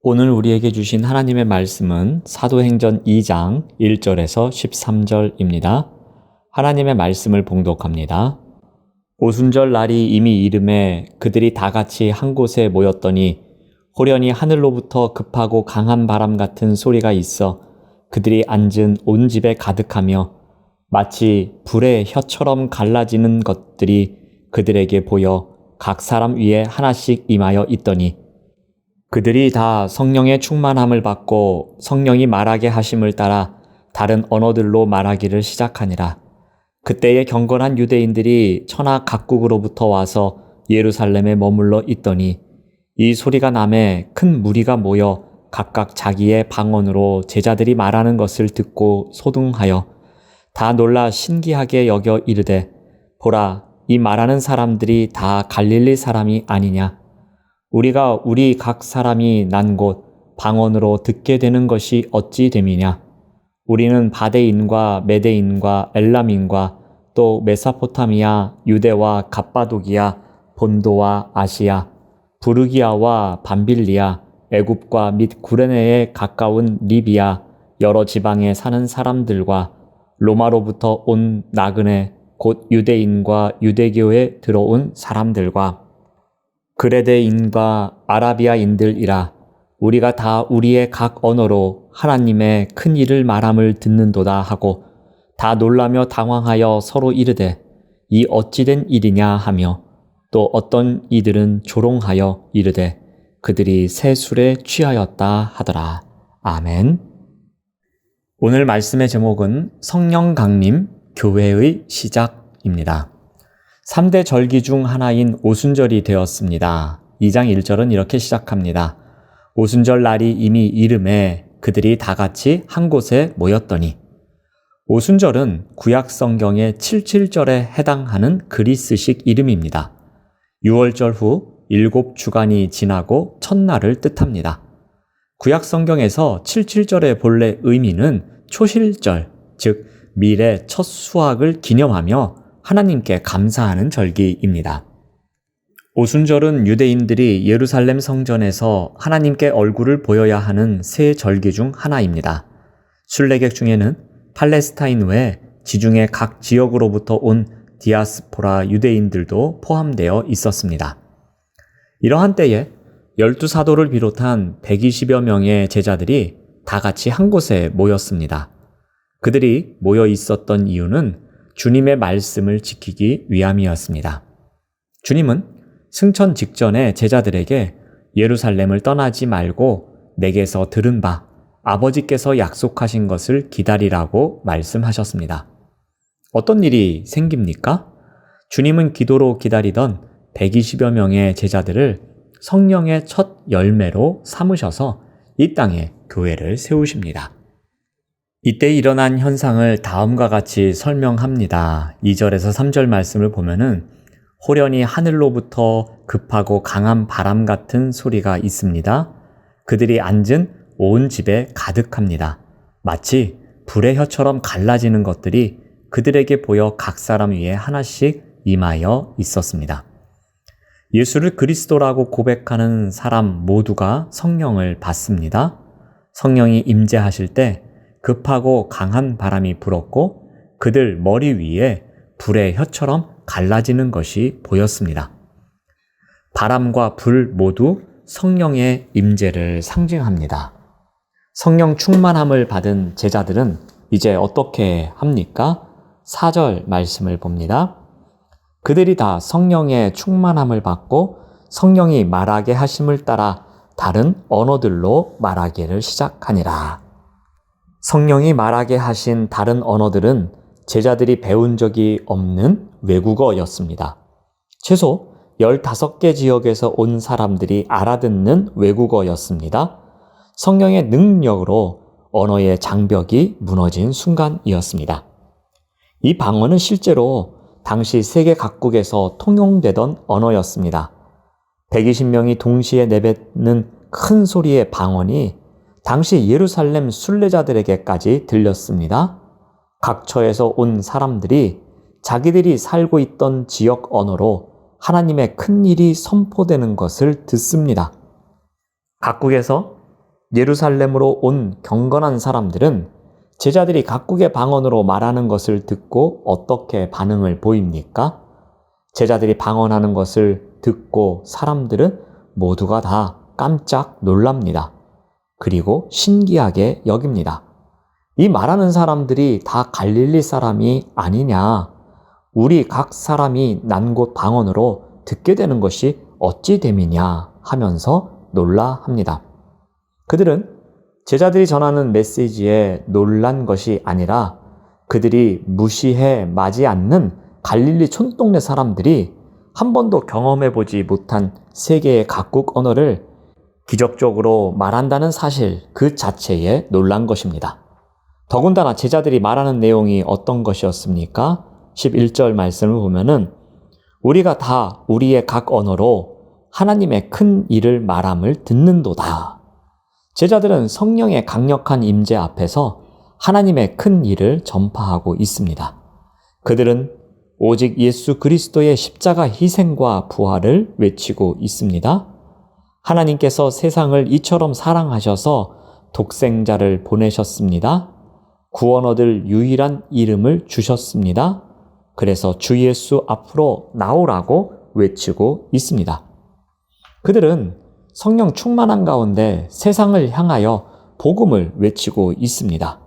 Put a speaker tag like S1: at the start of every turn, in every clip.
S1: 오늘 우리에게 주신 하나님의 말씀은 사도행전 2장 1절에서 13절입니다. 하나님의 말씀을 봉독합니다. 오순절 날이 이미 이름에 그들이 다 같이 한 곳에 모였더니 호련히 하늘로부터 급하고 강한 바람 같은 소리가 있어 그들이 앉은 온 집에 가득하며 마치 불의 혀처럼 갈라지는 것들이 그들에게 보여 각 사람 위에 하나씩 임하여 있더니 그들이 다 성령의 충만함을 받고 성령이 말하게 하심을 따라 다른 언어들로 말하기를 시작하니라. 그때에 경건한 유대인들이 천하 각국으로부터 와서 예루살렘에 머물러 있더니 이 소리가 나매 큰 무리가 모여 각각 자기의 방언으로 제자들이 말하는 것을 듣고 소등하여 다 놀라 신기하게 여겨 이르되 보라, 이 말하는 사람들이 다 갈릴리 사람이 아니냐. 우리가 우리 각 사람이 난 곳 방언으로 듣게 되는 것이 어찌 됨이냐. 우리는 바데인과 메데인과 엘람인과 또 메소포타미아, 유대와 갑바도기아, 본도와 아시아, 부르기아와 밤빌리아, 애굽과 및 구레네에 가까운 리비아, 여러 지방에 사는 사람들과 로마로부터 온 나그네 곧 유대인과 유대교에 들어온 사람들과 그레데인과 아라비아인들이라. 우리가 다 우리의 각 언어로 하나님의 큰 일을 말함을 듣는도다 하고 다 놀라며 당황하여 서로 이르되 이 어찌된 일이냐 하며 또 어떤 이들은 조롱하여 이르되 그들이 새 술에 취하였다 하더라. 아멘. 오늘 말씀의 제목은 성령 강림, 교회의 시작입니다. 3대 절기 중 하나인 오순절이 되었습니다. 2장 1절은 이렇게 시작합니다. 오순절 날이 이미 이름에 그들이 다 같이 한 곳에 모였더니. 오순절은 구약 성경의 77절에 해당하는 그리스식 이름입니다. 6월절 후 7주간이 지나고 첫날을 뜻합니다. 구약 성경에서 77절의 본래 의미는 초실절, 즉 밀의 첫 수확을 기념하며 하나님께 감사하는 절기입니다. 오순절은 유대인들이 예루살렘 성전에서 하나님께 얼굴을 보여야 하는 세 절기 중 하나입니다. 순례객 중에는 팔레스타인 외 지중해 각 지역으로부터 온 디아스포라 유대인들도 포함되어 있었습니다. 이러한 때에 12사도를 비롯한 120여 명의 제자들이 다 같이 한 곳에 모였습니다. 그들이 모여 있었던 이유는 주님의 말씀을 지키기 위함이었습니다. 주님은 승천 직전에 제자들에게 예루살렘을 떠나지 말고 내게서 들은 바 아버지께서 약속하신 것을 기다리라고 말씀하셨습니다. 어떤 일이 생깁니까? 주님은 기도로 기다리던 120여 명의 제자들을 성령의 첫 열매로 삼으셔서 이 땅에 교회를 세우십니다. 이때 일어난 현상을 다음과 같이 설명합니다. 2절에서 3절 말씀을 보면은 호련히 하늘로부터 급하고 강한 바람 같은 소리가 있습니다. 그들이 앉은 온 집에 가득합니다. 마치 불의 혀처럼 갈라지는 것들이 그들에게 보여 각 사람 위에 하나씩 임하여 있었습니다. 예수를 그리스도라고 고백하는 사람 모두가 성령을 받습니다. 성령이 임재하실 때 급하고 강한 바람이 불었고 그들 머리 위에 불의 혀처럼 갈라지는 것이 보였습니다. 바람과 불 모두 성령의 임재를 상징합니다. 성령 충만함을 받은 제자들은 이제 어떻게 합니까? 4절 말씀을 봅니다. 그들이 다 성령의 충만함을 받고 성령이 말하게 하심을 따라 다른 언어들로 말하기를 시작하니라. 성령이 말하게 하신 다른 언어들은 제자들이 배운 적이 없는 외국어였습니다. 최소 15개 지역에서 온 사람들이 알아듣는 외국어였습니다. 성령의 능력으로 언어의 장벽이 무너진 순간이었습니다. 이 방언은 실제로 당시 세계 각국에서 통용되던 언어였습니다. 120명이 동시에 내뱉는 큰 소리의 방언이 당시 예루살렘 순례자들에게까지 들렸습니다. 각처에서 온 사람들이 자기들이 살고 있던 지역 언어로 하나님의 큰 일이 선포되는 것을 듣습니다. 각국에서 예루살렘으로 온 경건한 사람들은 제자들이 각국의 방언으로 말하는 것을 듣고 어떻게 반응을 보입니까? 제자들이 방언하는 것을 듣고 사람들은 모두가 다 깜짝 놀랍니다. 그리고 신기하게 여깁니다. 이 말하는 사람들이 다 갈릴리 사람이 아니냐? 우리 각 사람이 난 곳 방언으로 듣게 되는 것이 어찌 됨이냐 하면서 놀라합니다. 그들은 제자들이 전하는 메시지에 놀란 것이 아니라 그들이 무시해 마지 않는 갈릴리 촌동네 사람들이 한 번도 경험해보지 못한 세계의 각국 언어를 기적적으로 말한다는 사실 그 자체에 놀란 것입니다. 더군다나 제자들이 말하는 내용이 어떤 것이었습니까? 11절 말씀을 보면은 우리가 다 우리의 각 언어로 하나님의 큰 일을 말함을 듣는도다. 제자들은 성령의 강력한 임재 앞에서 하나님의 큰 일을 전파하고 있습니다. 그들은 오직 예수 그리스도의 십자가 희생과 부활을 외치고 있습니다. 하나님께서 세상을 이처럼 사랑하셔서 독생자를 보내셨습니다. 구원 얻을 유일한 이름을 주셨습니다. 그래서 주 예수 앞으로 나오라고 외치고 있습니다. 그들은 성령 충만한 가운데 세상을 향하여 복음을 외치고 있습니다.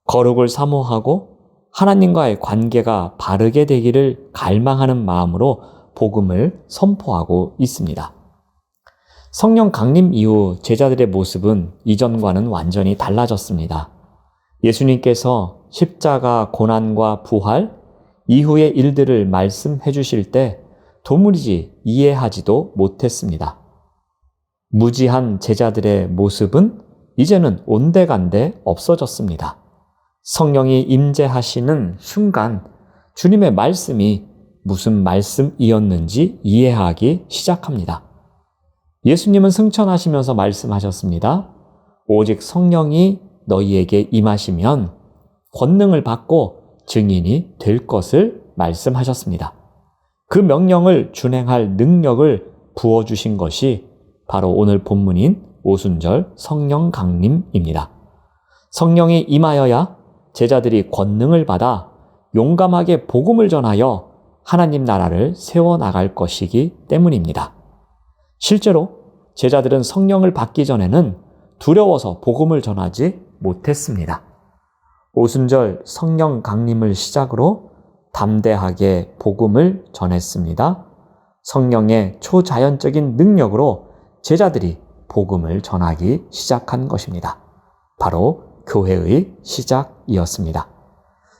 S1: 거룩을 사모하고 하나님과의 관계가 바르게 되기를 갈망하는 마음으로 복음을 선포하고 있습니다. 성령 강림 이후 제자들의 모습은 이전과는 완전히 달라졌습니다. 예수님께서 십자가 고난과 부활 이후의 일들을 말씀해 주실 때 도무지 이해하지도 못했습니다. 무지한 제자들의 모습은 이제는 온데간데 없어졌습니다. 성령이 임재하시는 순간 주님의 말씀이 무슨 말씀이었는지 이해하기 시작합니다. 예수님은 승천하시면서 말씀하셨습니다. 오직 성령이 너희에게 임하시면 권능을 받고 증인이 될 것을 말씀하셨습니다. 그 명령을 준행할 능력을 부어주신 것이 바로 오늘 본문인 오순절 성령 강림입니다. 성령이 임하여야 제자들이 권능을 받아 용감하게 복음을 전하여 하나님 나라를 세워나갈 것이기 때문입니다. 실제로 제자들은 성령을 받기 전에는 두려워서 복음을 전하지 못했습니다. 오순절 성령 강림을 시작으로 담대하게 복음을 전했습니다. 성령의 초자연적인 능력으로 제자들이 복음을 전하기 시작한 것입니다. 바로 교회의 시작이었습니다.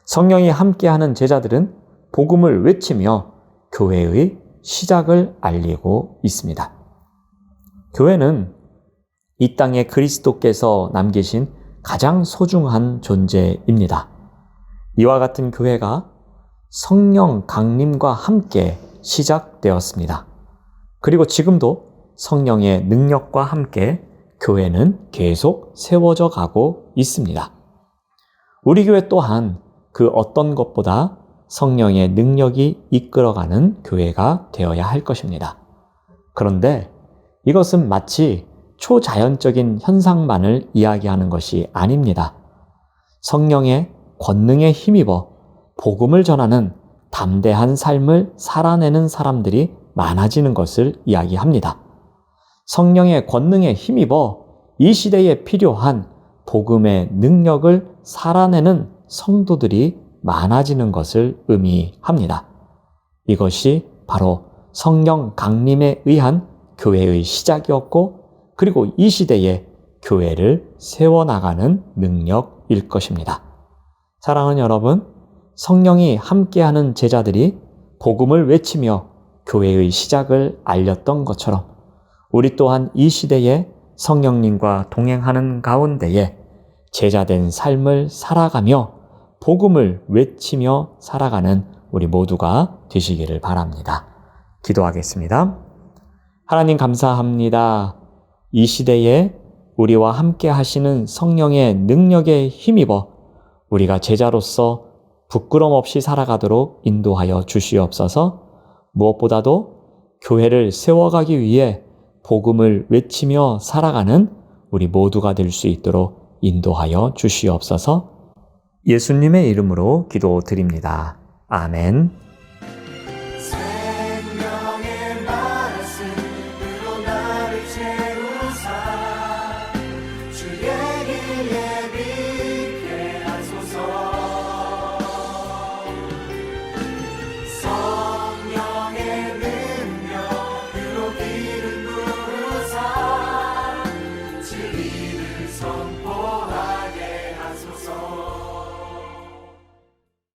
S1: 성령이 함께하는 제자들은 복음을 외치며 교회의 시작을 알리고 있습니다. 교회는 이 땅에 그리스도께서 남기신 가장 소중한 존재입니다. 이와 같은 교회가 성령 강림과 함께 시작되었습니다. 그리고 지금도 성령의 능력과 함께 교회는 계속 세워져 가고 있습니다. 우리 교회 또한 그 어떤 것보다 성령의 능력이 이끌어가는 교회가 되어야 할 것입니다. 그런데 이것은 마치 초자연적인 현상만을 이야기하는 것이 아닙니다. 성령의 권능에 힘입어 복음을 전하는 담대한 삶을 살아내는 사람들이 많아지는 것을 이야기합니다. 성령의 권능에 힘입어 이 시대에 필요한 복음의 능력을 살아내는 성도들이 많아지는 것을 의미합니다. 이것이 바로 성령 강림에 의한 교회의 시작이었고 그리고 이 시대에 교회를 세워나가는 능력일 것입니다. 사랑하는 여러분, 성령이 함께하는 제자들이 복음을 외치며 교회의 시작을 알렸던 것처럼 우리 또한 이 시대에 성령님과 동행하는 가운데에 제자된 삶을 살아가며 복음을 외치며 살아가는 우리 모두가 되시기를 바랍니다. 기도하겠습니다. 하나님 감사합니다. 이 시대에 우리와 함께 하시는 성령의 능력에 힘입어 우리가 제자로서 부끄럼 없이 살아가도록 인도하여 주시옵소서. 무엇보다도 교회를 세워가기 위해 복음을 외치며 살아가는 우리 모두가 될 수 있도록 인도하여 주시옵소서. 예수님의 이름으로 기도드립니다. 아멘.